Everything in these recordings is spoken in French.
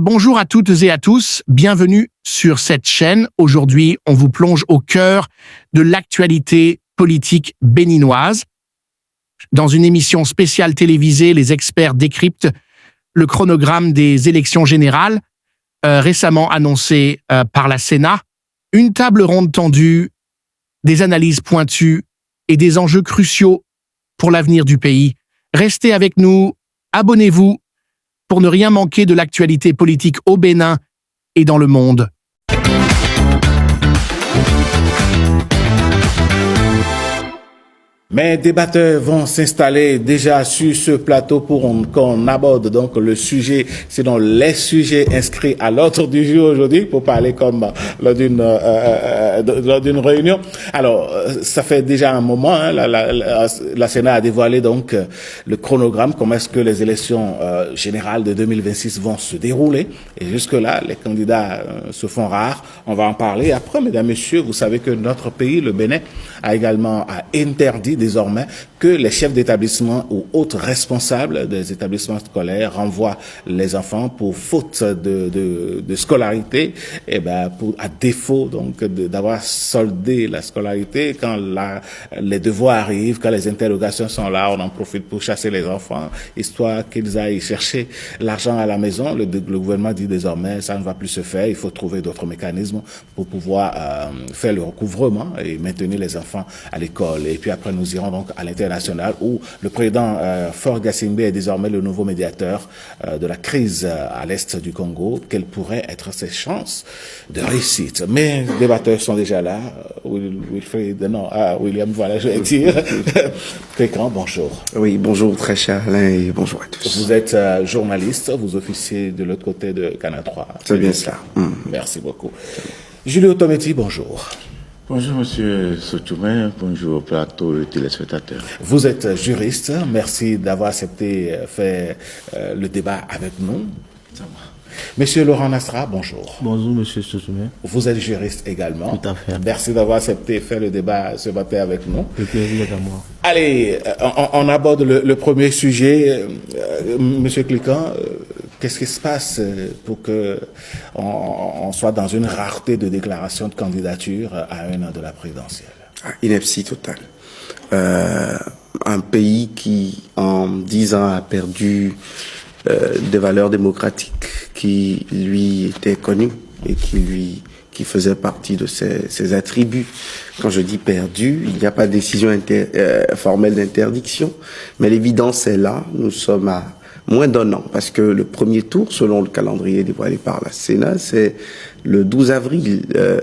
Bonjour à toutes et à tous, bienvenue sur cette chaîne. Aujourd'hui, on vous plonge au cœur de l'actualité politique béninoise. Dans une émission spéciale télévisée, les experts décryptent le chronogramme des élections générales récemment annoncé par la Sénat. Une table ronde tendue, des analyses pointues et des enjeux cruciaux pour l'avenir du pays. Restez avec nous, abonnez-vous pour ne rien manquer de l'actualité politique au Bénin et dans le monde. Mes débatteurs vont s'installer déjà sur ce plateau pour qu'on aborde donc le sujet, sinon les sujets inscrits à l'ordre du jour aujourd'hui pour parler comme lors d'une réunion. Alors, ça fait déjà un moment, hein, la Sénat a dévoilé donc le chronogramme, comment est-ce que les élections générales de 2026 vont se dérouler. Et jusque-là, les candidats se font rares. On va en parler. Après, mesdames, messieurs, vous savez que notre pays, le Bénin, a également interdit désormais que les chefs d'établissement ou autres responsables des établissements scolaires renvoient les enfants pour faute de scolarité, et à défaut donc d'avoir soldé la scolarité. Quand les devoirs arrivent, quand les interrogations sont là, on en profite pour chasser les enfants, histoire qu'ils aillent chercher l'argent à la maison. Le gouvernement dit désormais ça ne va plus se faire, il faut trouver d'autres mécanismes pour pouvoir faire le recouvrement et maintenir les enfants à l'école. Et puis après nous irons donc à l'international où le président Faure Gnassingbé est désormais le nouveau médiateur de la crise à l'est du Congo. Quelles pourraient être ses chances de réussite? Mes débatteurs sont déjà là. William, voilà, je vais dire. Pécan, bonjour. Oui, bonjour très cher Alain et bonjour à tous. Vous êtes journaliste, vous officiez de l'autre côté de Canal 3. C'est bien ça. Merci beaucoup. Julio Tometti, bonjour. Bonjour Monsieur Sotoumé, bonjour au plateau et téléspectateurs. Vous êtes juriste, merci d'avoir accepté faire le débat avec nous. Monsieur Laurent Nasra, bonjour. Bonjour Monsieur Sotoumé. Vous êtes juriste également. Tout à fait. Merci d'avoir accepté faire le débat ce matin avec nous. Le plaisir est à moi. Allez, on aborde le premier sujet. Monsieur Cliquant, qu'est-ce qui se passe pour que on soit dans une rareté de déclaration de candidature à un an de la présidentielle? Ineptie totale. Un pays qui, en 10 ans, a perdu des valeurs démocratiques qui lui étaient connues et qui faisaient partie de ses attributs. Quand je dis perdu, il n'y a pas de décision formelle d'interdiction, mais l'évidence est là. Nous sommes à moins d'un an, parce que le premier tour, selon le calendrier dévoilé par la Sénat, c'est le 12 avril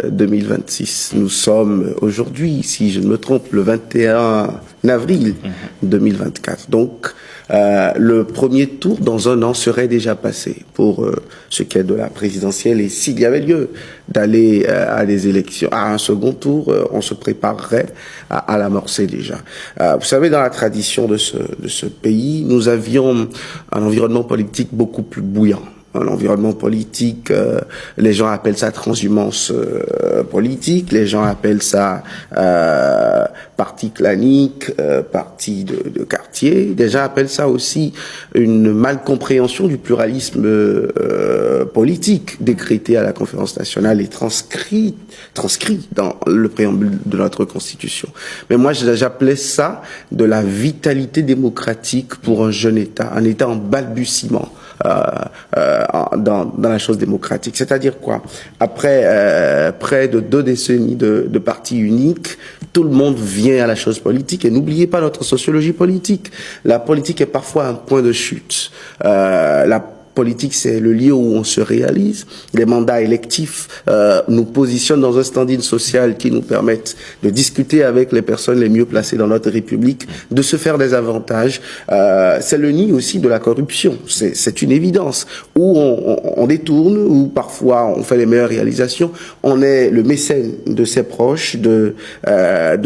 2026. Nous sommes aujourd'hui, si je ne me trompe, le 21 avril 2024. Donc, le premier tour, dans un an, serait déjà passé pour ce qui est de la présidentielle. Et s'il y avait lieu d'aller à des élections, à un second tour, on se préparerait à l'amorcer déjà. Vous savez, dans la tradition de ce pays, nous avions un environnement politique beaucoup plus bouillant. Un environnement politique, les gens appellent ça transhumance politique, les gens appellent ça parti clanique, parti de quartier, les gens appellent ça aussi une malcompréhension du pluralisme politique décrété à la conférence nationale et transcrit dans le préambule de notre Constitution. Mais moi, j'appelais ça de la vitalité démocratique pour un jeune État, un État en balbutiement. Dans la chose démocratique. C'est-à-dire quoi? Après près de 2 décennies de parti unique, tout le monde vient à la chose politique. Et n'oubliez pas notre sociologie politique. La politique est parfois un point de chute. La politique, c'est le lieu où on se réalise. Les mandats électifs nous positionnent dans un standing social qui nous permettent de discuter avec les personnes les mieux placées dans notre République, de se faire des avantages. C'est le nid aussi de la corruption. C'est une évidence. Où on détourne, où parfois on fait les meilleures réalisations. On est le mécène de ses proches, de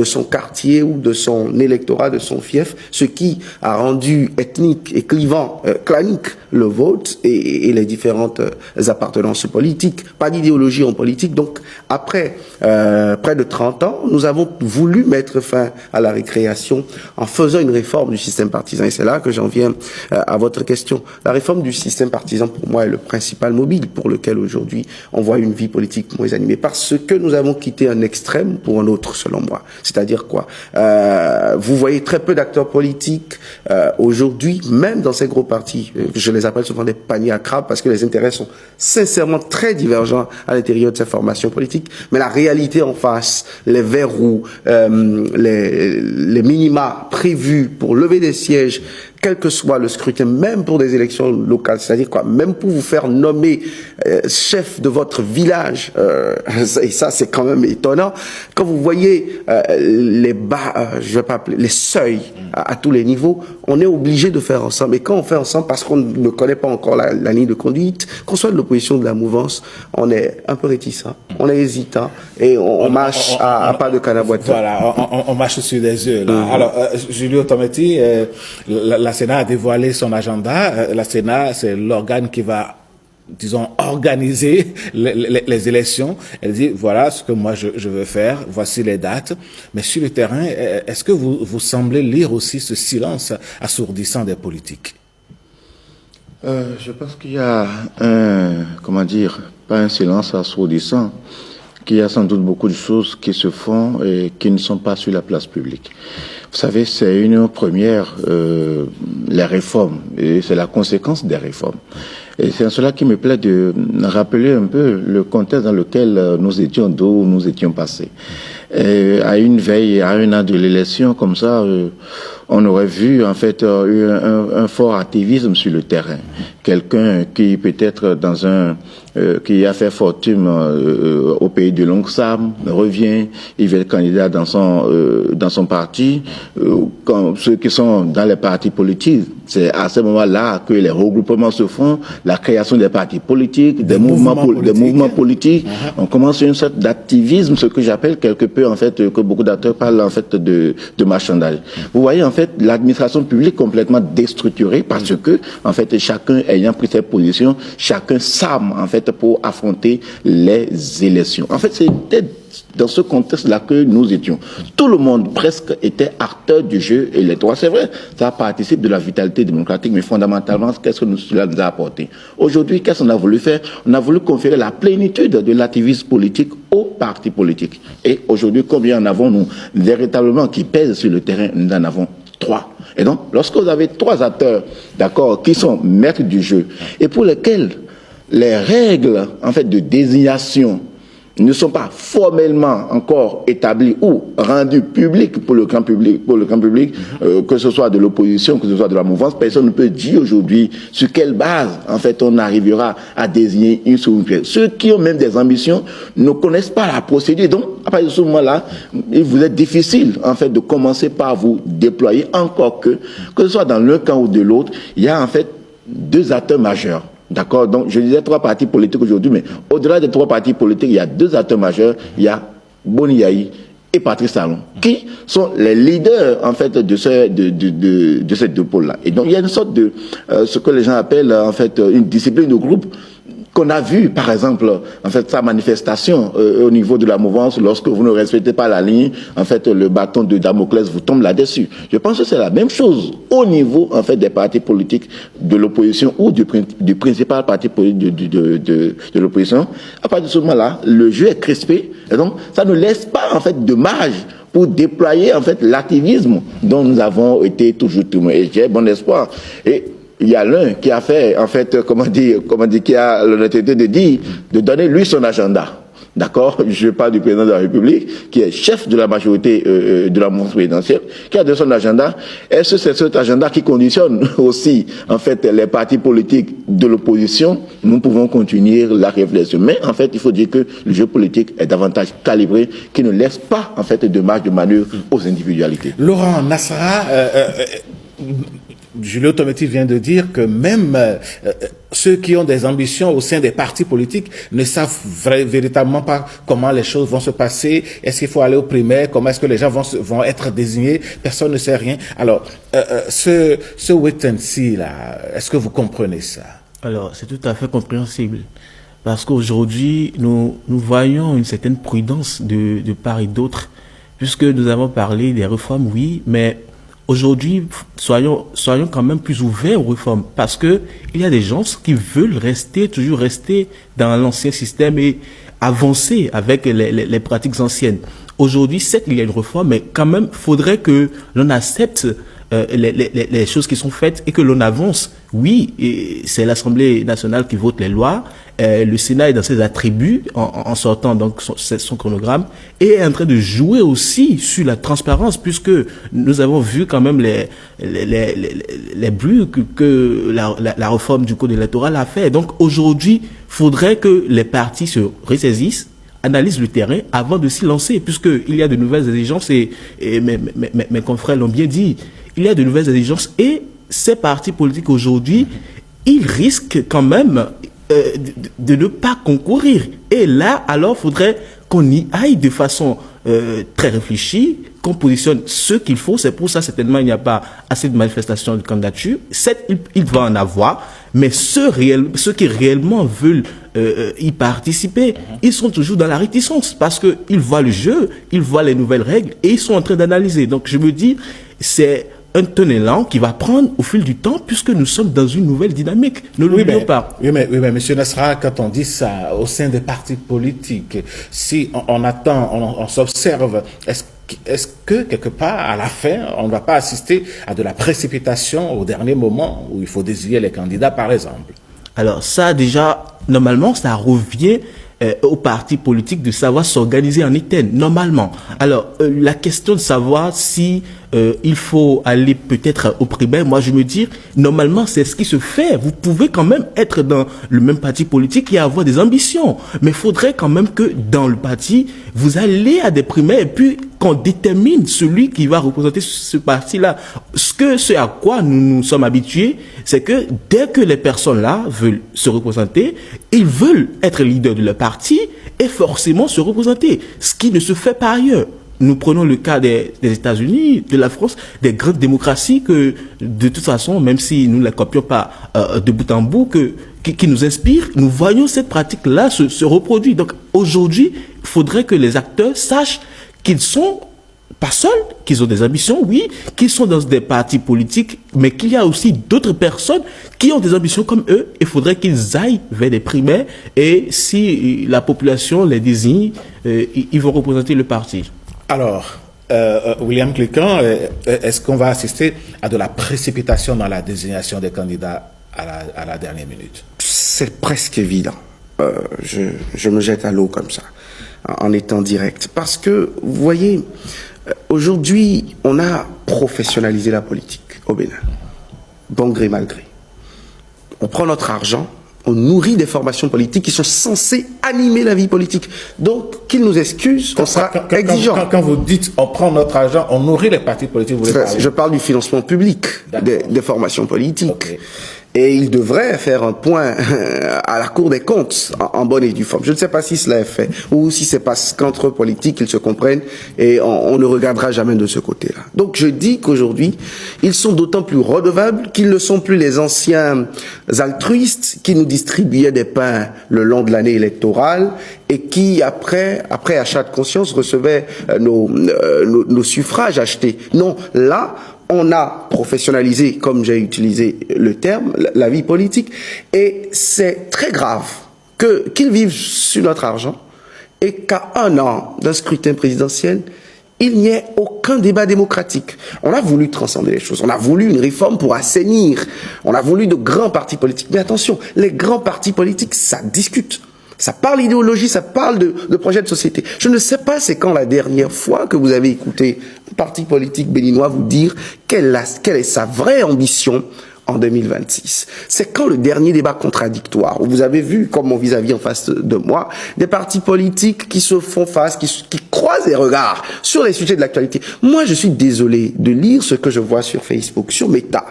son quartier ou de son électorat, de son fief, ce qui a rendu ethnique et clivant, clanique le vote. et les différentes appartenances politiques, pas d'idéologie en politique. Donc, après près de 30 ans, nous avons voulu mettre fin à la récréation en faisant une réforme du système partisan. Et c'est là que j'en viens à votre question. La réforme du système partisan, pour moi, est le principal mobile pour lequel aujourd'hui on voit une vie politique moins animée. Parce que nous avons quitté un extrême pour un autre, selon moi. C'est-à-dire quoi? Vous voyez très peu d'acteurs politiques aujourd'hui, même dans ces gros partis. Je les appelle souvent des paniers à crabes parce que les intérêts sont sincèrement très divergents à l'intérieur de ces formations politiques. Mais la réalité en face, les verrous, les minima prévus pour lever des sièges, quel que soit le scrutin, même pour des élections locales, c'est-à-dire quoi, même pour vous faire nommer chef de votre village, et ça c'est quand même étonnant, quand vous voyez les je vais pas appeler, les seuils à tous les niveaux, on est obligé de faire ensemble. Et quand on fait ensemble, parce qu'on ne connaît pas encore la ligne de conduite, qu'on soit de l'opposition, de la mouvance, on est un peu réticent, on est hésitant, et on marche à pas de canne à boîte. Voilà, on marche sur des œufs. Alors, Julio Tometti, la Sénat a dévoilé son agenda. La Sénat, c'est l'organe qui va, disons, organiser les élections. Elle dit, voilà ce que moi je veux faire, voici les dates. Mais sur le terrain, est-ce que vous semblez lire aussi ce silence assourdissant des politiques? Je pense qu'il y a pas un silence assourdissant, qu'il y a sans doute beaucoup de choses qui se font et qui ne sont pas sur la place publique. Vous savez, c'est une première, les réformes, et c'est la conséquence des réformes. Et c'est en cela qui me plaît de rappeler un peu le contexte dans lequel nous étions, d'où nous étions passés. Et à une veille, à un an de l'élection, comme ça, on aurait vu en fait un fort activisme sur le terrain. Quelqu'un qui peut-être qui a fait fortune au pays de Longue Sam revient, il veut être candidat dans son parti. Quand ceux qui sont dans les partis politiques, c'est à ce moment-là que les regroupements se font, la création des partis politiques, des mouvements politiques. On commence une sorte d'activisme, ce que j'appelle quelque peu en fait que beaucoup d'acteurs parlent en fait de marchandage. Vous voyez en fait l'administration publique complètement déstructurée parce que en fait chacun ayant pris ses positions, chacun s'arme en fait pour affronter les élections. En fait, c'était dans ce contexte-là que nous étions. Tout le monde presque était acteur du jeu électoral. C'est vrai, ça participe de la vitalité démocratique, mais fondamentalement, qu'est-ce que cela nous a apporté? Aujourd'hui, qu'est-ce qu'on a voulu faire? On a voulu conférer la plénitude de l'activisme politique aux partis politiques. Et aujourd'hui, combien en avons-nous véritablement qui pèsent sur le terrain? Nous en avons 3. Et donc, lorsque vous avez 3 acteurs, d'accord, qui sont maîtres du jeu, et pour lesquels les règles, en fait, de désignation ne sont pas formellement encore établies ou rendues publiques pour le grand public, que ce soit de l'opposition, que ce soit de la mouvance, personne ne peut dire aujourd'hui sur quelle base, en fait, on arrivera à désigner une seule pièce. Ceux qui ont même des ambitions ne connaissent pas la procédure. Donc, à partir de ce moment-là, il vous est difficile, en fait, de commencer par vous déployer, encore que ce soit dans l'un camp ou de l'autre, il y a, en fait, 2 acteurs majeurs. D'accord? Donc, je disais 3 partis politiques aujourd'hui, mais au-delà des 3 partis politiques, il y a 2 acteurs majeurs. Il y a Boni Yayi et Patrice Talon, qui sont les leaders, en fait, de ces 2 pôles-là. Et donc, il y a une sorte de, ce que les gens appellent, en fait, une discipline de groupe, qu'on a vu, par exemple, en fait, sa manifestation au niveau de la mouvance, lorsque vous ne respectez pas la ligne, en fait, le bâton de Damoclès vous tombe là-dessus. Je pense que c'est la même chose au niveau, en fait, des partis politiques de l'opposition ou du principal parti politique de l'opposition. À partir de ce moment-là, le jeu est crispé, et donc, ça ne laisse pas, en fait, de marge pour déployer, en fait, l'activisme dont nous avons été toujours témoins. Et j'ai bon espoir. Et il y a l'un qui a fait, en fait, qui a l'honnêteté de donner lui son agenda. D'accord? Je parle du président de la République, qui est chef de la majorité de la mouvance présidentielle, qui a donné son agenda. Est-ce que c'est cet agenda qui conditionne aussi, en fait, les partis politiques de l'opposition? Nous pouvons continuer la réflexion. Mais, en fait, il faut dire que le jeu politique est davantage calibré, qui ne laisse pas, en fait, de marge de manœuvre aux individualités. Laurent Nasra, Julio Tometti vient de dire que même ceux qui ont des ambitions au sein des partis politiques ne savent véritablement pas comment les choses vont se passer. Est-ce qu'il faut aller aux primaires? Comment est-ce que les gens vont être désignés? Personne ne sait rien. Alors, ce wait and see là, est-ce que vous comprenez ça? Alors, c'est tout à fait compréhensible. Parce qu'aujourd'hui, nous voyons une certaine prudence de part et d'autre, puisque nous avons parlé des réformes, oui, mais aujourd'hui, soyons quand même plus ouverts aux réformes, parce que il y a des gens qui veulent toujours rester dans l'ancien système et avancer avec les pratiques anciennes. Aujourd'hui, certes, il y a une réforme, mais quand même, faudrait que l'on accepte les choses qui sont faites et que l'on avance. Oui, et c'est l'Assemblée nationale qui vote les lois. Le Sénat est dans ses attributs en sortant donc son chronogramme et est en train de jouer aussi sur la transparence, puisque nous avons vu quand même les bruits que la réforme du code électoral a fait. Donc aujourd'hui, faudrait que les partis se ressaisissent, analyse le terrain avant de s'y lancer, puisqu'il y a de nouvelles exigences et mes confrères l'ont bien dit, il y a de nouvelles exigences et ces partis politiques aujourd'hui, ils risquent quand même de ne pas concourir. Et là, alors, faudrait qu'on y aille de façon très réfléchie, qu'on positionne ce qu'il faut. C'est pour ça, certainement, il n'y a pas assez de manifestations de candidature. Il va en avoir, mais ceux qui réellement veulent y participer, ils sont toujours dans la réticence parce qu'ils voient le jeu, ils voient les nouvelles règles et ils sont en train d'analyser. Donc, je me dis, c'est un élan qui va prendre au fil du temps puisque nous sommes dans une nouvelle dynamique. Ne l'oublions pas. Oui, mais monsieur Nasra, quand on dit ça au sein des partis politiques, si on attend, on s'observe, est-ce que quelque part, à la fin, on ne va pas assister à de la précipitation au dernier moment où il faut désigner les candidats, par exemple? Alors ça, déjà, normalement, ça revient aux partis politiques de savoir s'organiser en État, normalement. Alors, la question de savoir si il faut aller peut-être au primaire, moi je me dis, normalement c'est ce qui se fait. Vous pouvez quand même être dans le même parti politique et avoir des ambitions. Mais il faudrait quand même que dans le parti, vous allez à des primaires et puis qu'on détermine celui qui va représenter ce parti-là. Ce à quoi nous sommes habitués, c'est que dès que les personnes-là veulent se représenter, ils veulent être leaders de leur parti et forcément se représenter, ce qui ne se fait pas ailleurs. Nous prenons le cas des États-Unis, de la France, des grandes démocraties que, de toute façon, même si nous ne les copions pas de bout en bout, qui nous inspirent, nous voyons cette pratique-là se reproduire. Donc aujourd'hui, il faudrait que les acteurs sachent qu'ils sont pas seuls, qu'ils ont des ambitions, oui, qu'ils sont dans des partis politiques, mais qu'il y a aussi d'autres personnes qui ont des ambitions comme eux. Il faudrait qu'ils aillent vers des primaires et si la population les désigne, ils vont représenter le parti. Alors, William Clécan, est-ce qu'on va assister à de la précipitation dans la désignation des candidats à la dernière minute? C'est presque évident. Je me jette à l'eau comme ça, en étant direct. Parce que, vous voyez, aujourd'hui, on a professionnalisé la politique au Bénin, bon gré mal gré. On prend notre argent, on nourrit des formations politiques qui sont censées animer la vie politique. Donc, qu'ils nous excusent, on sera exigeant. Quand vous dites on prend notre argent, on nourrit les partis politiques, vous voulez parler? Je parle du financement public des formations politiques. Okay. Et il devrait faire un point à la Cour des comptes en bonne et due forme. Je ne sais pas si cela est fait ou si c'est parce qu'entre politiques ils se comprennent et on ne regardera jamais de ce côté-là. Donc je dis qu'aujourd'hui, ils sont d'autant plus redevables qu'ils ne sont plus les anciens altruistes qui nous distribuaient des pains le long de l'année électorale et qui, après achat de conscience, recevaient nos suffrages achetés. Non, là, on a professionnalisé, comme j'ai utilisé le terme, la vie politique. Et c'est très grave qu'ils vivent sur notre argent et qu'à 1 an d'un scrutin présidentiel, il n'y ait aucun débat démocratique. On a voulu transcender les choses. On a voulu une réforme pour assainir. On a voulu de grands partis politiques. Mais attention, les grands partis politiques, ça discute. Ça parle idéologie, ça parle de projets de société. Je ne sais pas c'est quand la dernière fois que vous avez écouté un parti politique béninois vous dire quelle est sa vraie ambition en 2026. C'est quand le dernier débat contradictoire, où vous avez vu, comme mon vis-à-vis en face de moi, des partis politiques qui se font face, qui croisent les regards sur les sujets de l'actualité. Moi, je suis désolé de lire ce que je vois sur Facebook, sur Meta,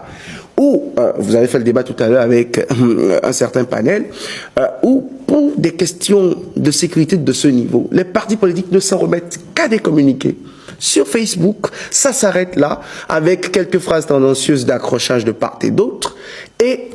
où vous avez fait le débat tout à l'heure avec un certain panel, où pour des questions de sécurité de ce niveau, les partis politiques ne s'en remettent qu'à des communiqués. Sur Facebook, ça s'arrête là, avec quelques phrases tendancieuses d'accrochage de part et d'autre, et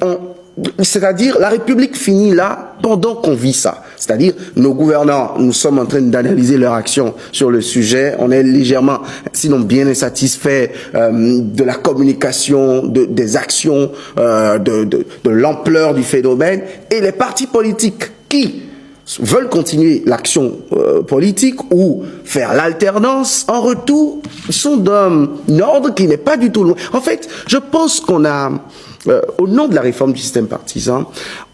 c'est-à-dire, la République finit là pendant qu'on vit ça. C'est-à-dire, nos gouvernants, nous sommes en train d'analyser leur action sur le sujet. On est légèrement, sinon bien insatisfait de la communication, des actions, de l'ampleur du phénomène. Et les partis politiques qui veulent continuer l'action politique ou faire l'alternance, en retour, sont d'un ordre qui n'est pas du tout loin. En fait, je pense qu'on a, au nom de la réforme du système partisan,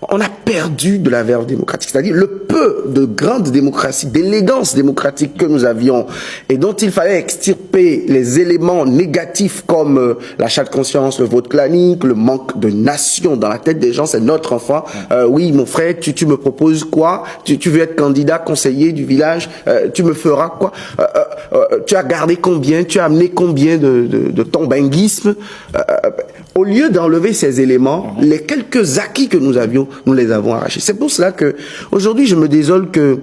on a perdu de la verve démocratique, c'est-à-dire le peu de grande démocratie, d'élégance démocratique que nous avions et dont il fallait extirper les éléments négatifs comme l'achat de conscience, le vote clanique, le manque de nation dans la tête des gens, c'est notre enfant. Oui, mon frère, tu me proposes quoi? Tu veux être candidat, conseiller du village, tu me feras quoi? Tu as gardé combien? Tu as amené combien de ton benguisme? Au lieu d'enlever ces éléments, les quelques acquis que nous avions, nous les avons arrachés. C'est pour cela que, aujourd'hui, je me désole que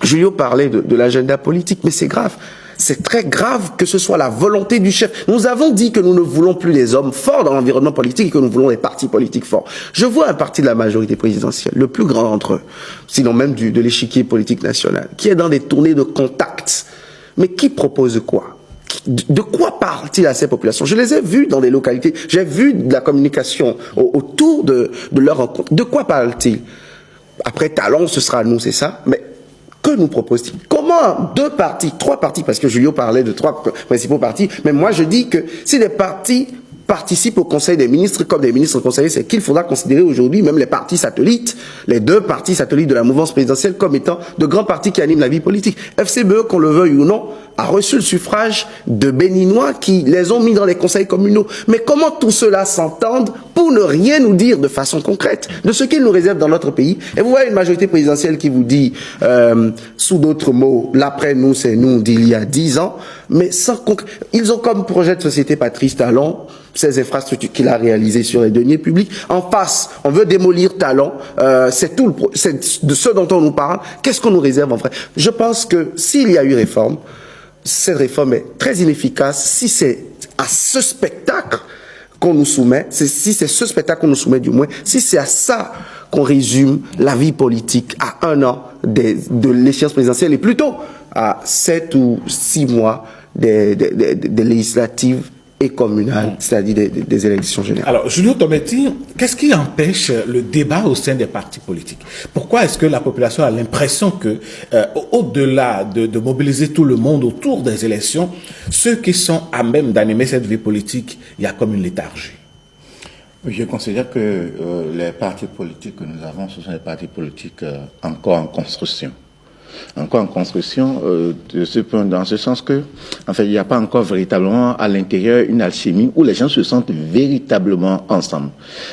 Julio parlait de l'agenda politique, mais c'est grave. C'est très grave que ce soit la volonté du chef. Nous avons dit que nous ne voulons plus des hommes forts dans l'environnement politique et que nous voulons des partis politiques forts. Je vois un parti de la majorité présidentielle, le plus grand d'entre eux, sinon même de l'échiquier politique national, qui est dans des tournées de contacts. Mais qui propose quoi? De quoi parle-t-il à ces populations? Je les ai vus dans des localités, j'ai vu de la communication autour de leur rencontre. De quoi parle-t-il? Après Talon, ce sera nous, c'est ça. Mais que nous propose-t-il? Comment 2 partis, 3 partis, parce que Julio parlait de 3 principaux partis, mais moi je dis que si les partis participent au Conseil des ministres comme des ministres conseillers, c'est qu'il faudra considérer aujourd'hui même les partis satellites, les 2 partis satellites de la mouvance présidentielle comme étant de grands partis qui animent la vie politique. FCBE, qu'on le veuille ou non, a reçu le suffrage de Béninois qui les ont mis dans les conseils communaux. Mais comment tout cela s'entendent pour ne rien nous dire de façon concrète de ce qu'ils nous réservent dans notre pays? Et vous voyez une majorité présidentielle qui vous dit, sous d'autres mots, l'après nous, c'est nous d'il y a 10 ans, mais sans concret. Ils ont comme projet de société Patrice Talon, ces infrastructures qu'il a réalisées sur les deniers publics. En face, on veut démolir Talon. C'est de ce dont on nous parle. Qu'est-ce qu'on nous réserve en vrai? Je pense que s'il y a eu réforme, cette réforme est très inefficace si c'est à ce spectacle qu'on nous soumet, si c'est ce spectacle qu'on nous soumet du moins, si c'est à ça qu'on résume la vie politique à 1 an de l'échéance présidentielle et plutôt à 7 ou 6 mois des législatives et communales, c'est-à-dire des élections générales. Alors, Julio Tometti, qu'est-ce qui empêche le débat au sein des partis politiques? Pourquoi est-ce que la population a l'impression que, au-delà de mobiliser tout le monde autour des élections, ceux qui sont à même d'animer cette vie politique, il y a comme une léthargie? Je considère que les partis politiques que nous avons, ce sont des partis politiques encore en construction. Encore en construction, dans ce sens que, en fait, il n'y a pas encore véritablement à l'intérieur une alchimie où les gens se sentent véritablement ensemble.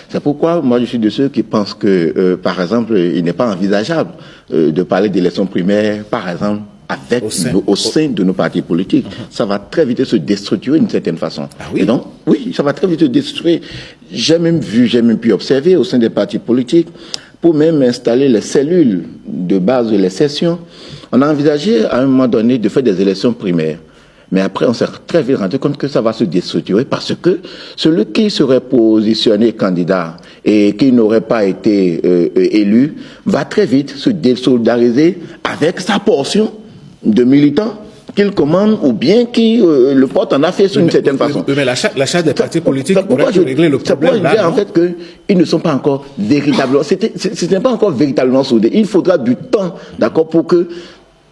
C'est pourquoi moi je suis de ceux qui pensent que, par exemple, il n'est pas envisageable de parler d'élections primaires, par exemple, au sein de nos partis politiques. Ça va très vite se déstructurer d'une certaine façon. Ah oui? Et donc, oui, ça va très vite se déstructurer. J'ai même pu observer au sein des partis politiques, pour même installer les cellules de base de les sessions, on a envisagé à un moment donné de faire des élections primaires. Mais après, on s'est très vite rendu compte que ça va se déstructurer parce que celui qui serait positionné candidat et qui n'aurait pas été élu va très vite se désolidariser avec sa portion de militants qu'il commande ou bien qui le porte en affaire d'une certaine façon. Mais l'achat des partis politiques pourrait régler le problème. C'est pour en fait qu'ils ne sont pas encore véritablement, ce n'est pas encore véritablement soudé. Il faudra du temps, d'accord, pour que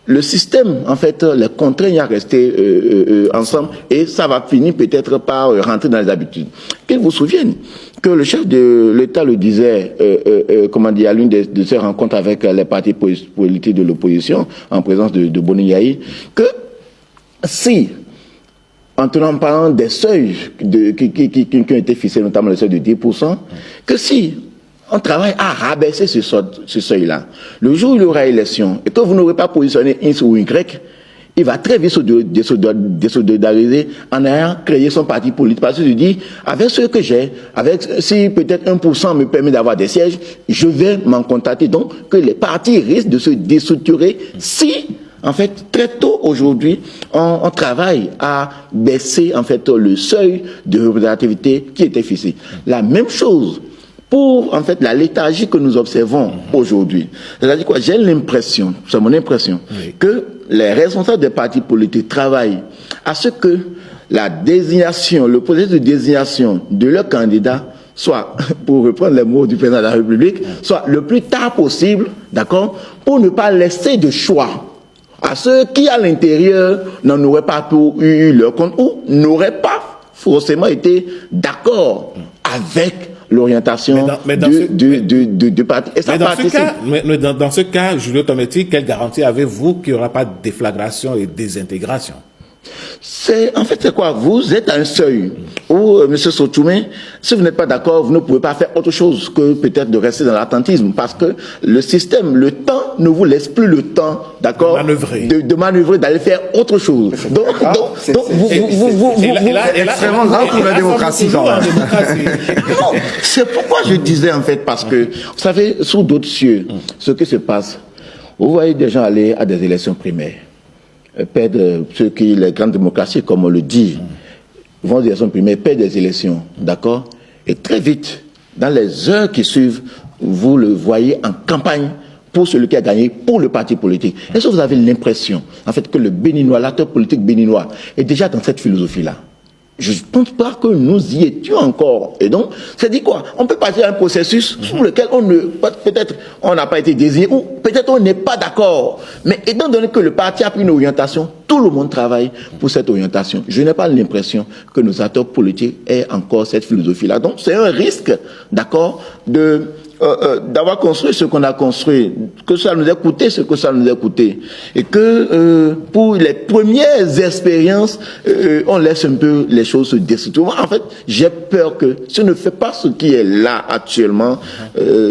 le système, en fait, les contraigne à rester ensemble et ça va finir peut-être par rentrer dans les habitudes. Qu'ils vous souviennent que le chef de l'État le disait, à l'une de ses rencontres avec les partis politiques de l'opposition, en présence de Boni Yahi, que si, en parlant des seuils qui ont été fixés, notamment le seuil de 10%, que si on travaille à rabaisser ce seuil-là, le jour où il y aura élection, et que vous n'aurez pas positionné X ou Y, il va très vite se désolidariser en ayant créé son parti politique. Parce que je dis, avec ce que j'ai, si peut-être 1% me permet d'avoir des sièges, je vais m'en contenter. Donc, que les partis risquent de se déstructurer si, en fait, très tôt aujourd'hui, on travaille à baisser, en fait, le seuil de représentativité qui était fixé. La même chose pour, en fait, la léthargie que nous observons aujourd'hui. C'est-à-dire quoi? J'ai l'impression, c'est mon impression, que les responsables des partis politiques travaillent à ce que la désignation, le processus de désignation de leur candidat soit, pour reprendre les mots du président de la République, soit le plus tard possible, d'accord, pour ne pas laisser de choix à ceux qui, à l'intérieur, n'en auraient pas eu leur compte ou n'auraient pas forcément été d'accord avec l'orientation du parti. Et ça dans ce cas, Julio Tometti, quelle garantie avez-vous qu'il n'y aura pas de déflagration et désintégration? En fait, c'est quoi? Vous êtes à un seuil où, M. Sotoumé, si vous n'êtes pas d'accord, vous ne pouvez pas faire autre chose que peut-être de rester dans l'attentisme, parce que le système, le temps ne vous laisse plus le temps, d'accord, de manœuvrer, d'aller faire autre chose. Donc vous extrêmement grave pour la démocratie. Non, c'est pourquoi je disais, en fait, parce que, vous savez, sous d'autres cieux, ce qui se passe, vous voyez des gens aller à des élections primaires, perdre les grandes démocraties, comme on le dit, vont aux élections primaires, perdent des élections, d'accord? Et très vite, dans les heures qui suivent, vous le voyez en campagne pour celui qui a gagné, pour le parti politique. Est-ce que vous avez l'impression, en fait, que le Béninois, l'acteur politique béninois, est déjà dans cette philosophie-là? Je ne pense pas que nous y étions encore. Et donc, c'est dit quoi? On peut passer à un processus sur lequel peut-être on n'a pas été désigné, ou peut-être on n'est pas d'accord. Mais étant donné que le parti a pris une orientation, tout le monde travaille pour cette orientation. Je n'ai pas l'impression que nos acteurs politiques aient encore cette philosophie-là. Donc, c'est un risque, d'accord, d'avoir construit ce qu'on a construit, que ça nous a coûté ce que ça nous a coûté, et que pour les premières expériences, on laisse un peu les choses se décider. En fait, j'ai peur que si on ne fait pas ce qui est là actuellement,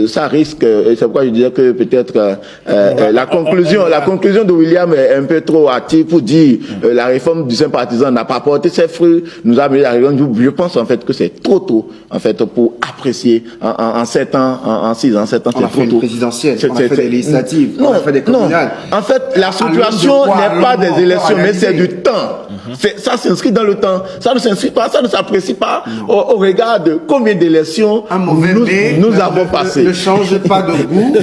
ça risque, et c'est pourquoi je disais que peut-être la conclusion de William est un peu trop hâtive pour dire la réforme du sympathisant n'a pas porté ses fruits, nous a amené la réforme. Je pense en fait que c'est trop tôt en fait pour apprécier en 7 ans, en 6 ans, 7 ans, on a fait une présidentielle, on a fait des législatives, on a fait des communales. En fait, la situation n'est pas des élections, mais c'est du temps. Ça s'inscrit dans le temps. Ça ne s'inscrit pas, ça ne s'apprécie pas au regard de combien d'élections nous avons passé. Ne change pas de goût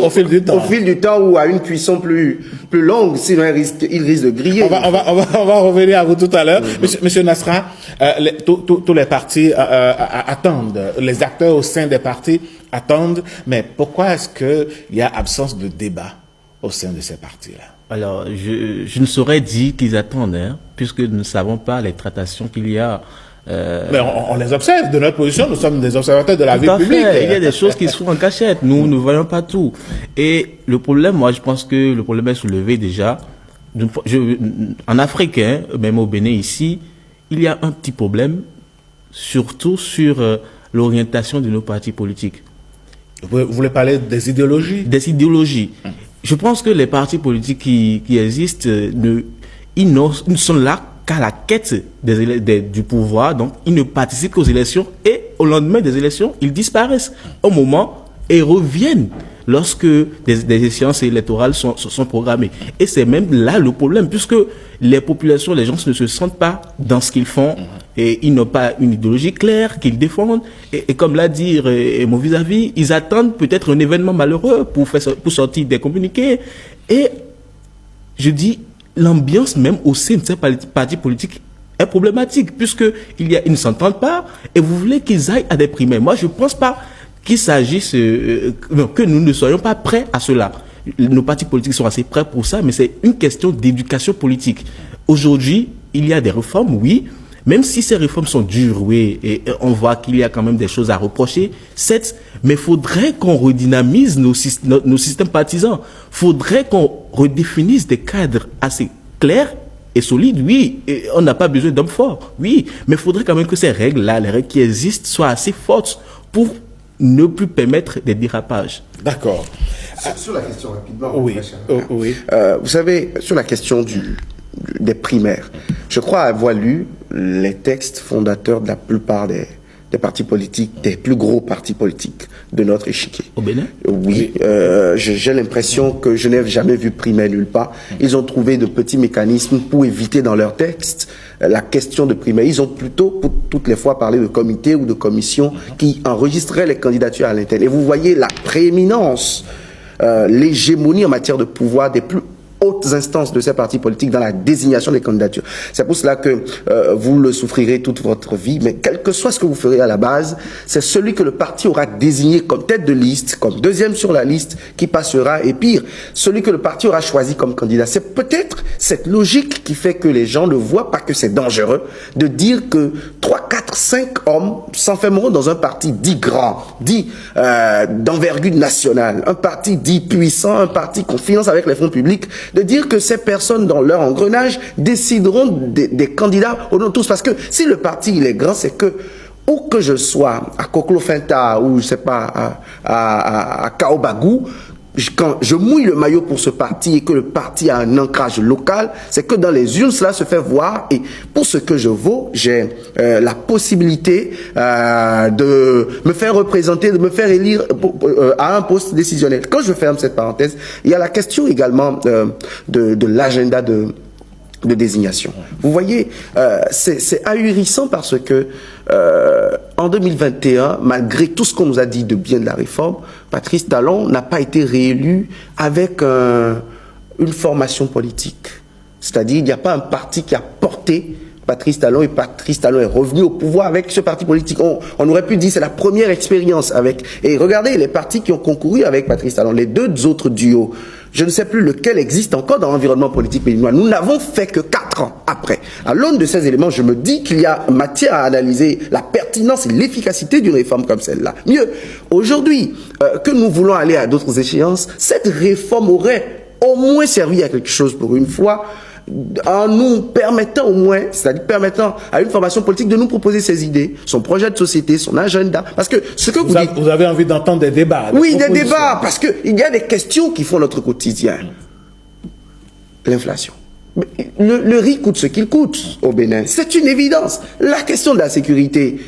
au fil du temps. Au fil du temps ou à une cuisson plus longue, sinon il risque de griller. On va revenir à vous tout à l'heure. Monsieur Nasra, tous les partis attendent, les acteurs au sein des partis attendent, mais pourquoi est-ce qu'il y a absence de débat au sein de ces partis-là? Alors, je ne saurais dire qu'ils attendent, puisque nous ne savons pas les tractations qu'il y a. Mais on les observe. De notre position, nous sommes des observateurs de la vie publique. Il y a des choses qui se font en cachette. Nous ne voyons pas tout. Et le problème, moi, je pense que le problème est soulevé déjà. En Afrique, même au Bénin ici, il y a un petit problème, surtout sur l'orientation de nos partis politiques. Vous voulez parler des idéologies? Des idéologies. Je pense que les partis politiques qui existent, ils ne sont là qu'à la quête du pouvoir, donc ils ne participent qu'aux élections et au lendemain des élections, ils disparaissent au moment et reviennent lorsque des échéances électorales sont programmées. Et c'est même là le problème, puisque les populations, les gens ne se sentent pas dans ce qu'ils font et ils n'ont pas une idéologie claire qu'ils défendent. Et comme l'a dit mon vis-à-vis, ils attendent peut-être un événement malheureux pour sortir des communiqués. Et je dis, l'ambiance même au sein de ces partis politiques est problématique, puisqu'ils ne s'entendent pas et vous voulez qu'ils aillent à des primaires. Moi, je ne pense pas qu'il s'agisse que nous ne soyons pas prêts à cela. Nos partis politiques sont assez prêts pour ça, mais c'est une question d'éducation politique. Aujourd'hui, il y a des réformes, oui, même si ces réformes sont dures, oui, et on voit qu'il y a quand même des choses à reprocher, mais il faudrait qu'on redynamise nos systèmes partisans. Il faudrait qu'on redéfinisse des cadres assez clairs et solides, oui. Et on n'a pas besoin d'hommes forts, oui, mais il faudrait quand même que ces règles-là, les règles qui existent, soient assez fortes pour ne plus permettre des dérapages. D'accord. Sur la question rapidement. Oui. Oui. Vous savez, sur la question des primaires, je crois avoir lu les textes fondateurs de la plupart des des partis politiques, des plus gros partis politiques de notre échiquier. Au Bénin? Oui, j'ai l'impression que je n'ai jamais vu primaire nulle part. Ils ont trouvé de petits mécanismes pour éviter dans leur texte la question de primaire. Ils ont plutôt, pour toutes les fois, parlé de comités ou de commissions qui enregistreraient les candidatures à l'interne. Et vous voyez la prééminence, l'hégémonie en matière de pouvoir des plus hautes instances de ces partis politiques dans la désignation des candidatures. C'est pour cela que vous le souffrirez toute votre vie, mais quel que soit ce que vous ferez à la base, c'est celui que le parti aura désigné comme tête de liste, comme deuxième sur la liste, qui passera, et pire, celui que le parti aura choisi comme candidat. C'est peut-être cette logique qui fait que les gens ne voient pas que c'est dangereux de dire que 3, 4, 5 hommes s'enfermeront dans un parti dit grand, dit d'envergure nationale, un parti dit puissant, un parti qu'on finance avec les fonds publics, de dire que ces personnes dans leur engrenage décideront des candidats au nom de tous. Parce que si le parti il est grand, c'est que où que je sois, à Koklo-Finta ou je sais pas à Kaobagou, quand je mouille le maillot pour ce parti et que le parti a un ancrage local, c'est que dans les urnes, cela se fait voir. Et pour ce que je vaux, j'ai la possibilité de me faire représenter, de me faire élire à un poste décisionnel. Quand je ferme cette parenthèse, il y a la question également de l'agenda de désignation. Vous voyez, c'est ahurissant parce que en 2021, malgré tout ce qu'on nous a dit de bien de la réforme, Patrice Talon n'a pas été réélu avec une formation politique. C'est-à-dire, il n'y a pas un parti qui a porté Patrice Talon et Patrice Talon est revenu au pouvoir avec ce parti politique. On aurait pu dire c'est la première expérience avec... Et regardez les partis qui ont concouru avec Patrice Talon, les deux autres duos. Je ne sais plus lequel existe encore dans l'environnement politique béninois. Nous n'avons fait que 4 ans après. À l'aune de ces éléments, je me dis qu'il y a matière à analyser la pertinence et l'efficacité d'une réforme comme celle-là. Mieux, aujourd'hui, que nous voulons aller à d'autres échéances, cette réforme aurait au moins servi à quelque chose pour une fois, en nous permettant au moins, c'est-à-dire permettant à une formation politique de nous proposer ses idées, son projet de société, son agenda. Parce que ce que vous dites... Vous avez envie d'entendre des débats. Oui, des débats, parce qu'il y a des questions qui font notre quotidien. L'inflation. Le riz coûte ce qu'il coûte au Bénin. C'est une évidence. La question de la sécurité,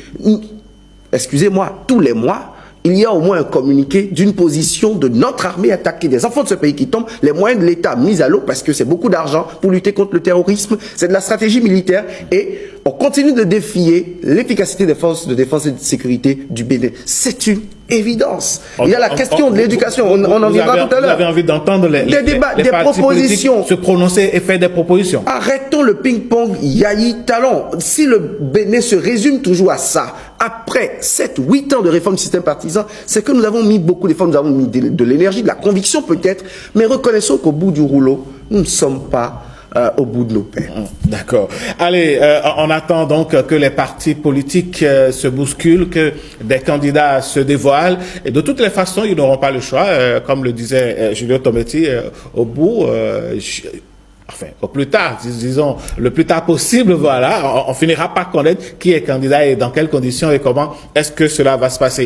excusez-moi, tous les mois, il y a au moins un communiqué d'une position de notre armée attaquée, des enfants de ce pays qui tombent, les moyens de l'État mis à l'eau parce que c'est beaucoup d'argent pour lutter contre le terrorisme, c'est de la stratégie militaire et on continue de défier l'efficacité des forces de défense et de sécurité du Bénin. C'est une évidence. Il y a la question de l'éducation, on en viendra tout à l'heure. Vous avez envie d'entendre les débats, des propositions, se prononcer et faire des propositions. Arrêtons le ping-pong Yahi Talon. Si le Bénin se résume toujours à ça, après 7-8 ans de réforme du système partisan, c'est que nous avons mis beaucoup d'efforts, nous avons mis de l'énergie, de la conviction peut-être, mais reconnaissons qu'au bout du rouleau, nous ne sommes pas au bout de nos peines. D'accord. Allez, on attend donc que les partis politiques se bousculent, que des candidats se dévoilent. Et de toutes les façons, ils n'auront pas le choix, comme le disait Julio Tometti, au bout... Enfin, au plus tard, disons, le plus tard possible, voilà, on finira par connaître qui est candidat et dans quelles conditions et comment est-ce que cela va se passer.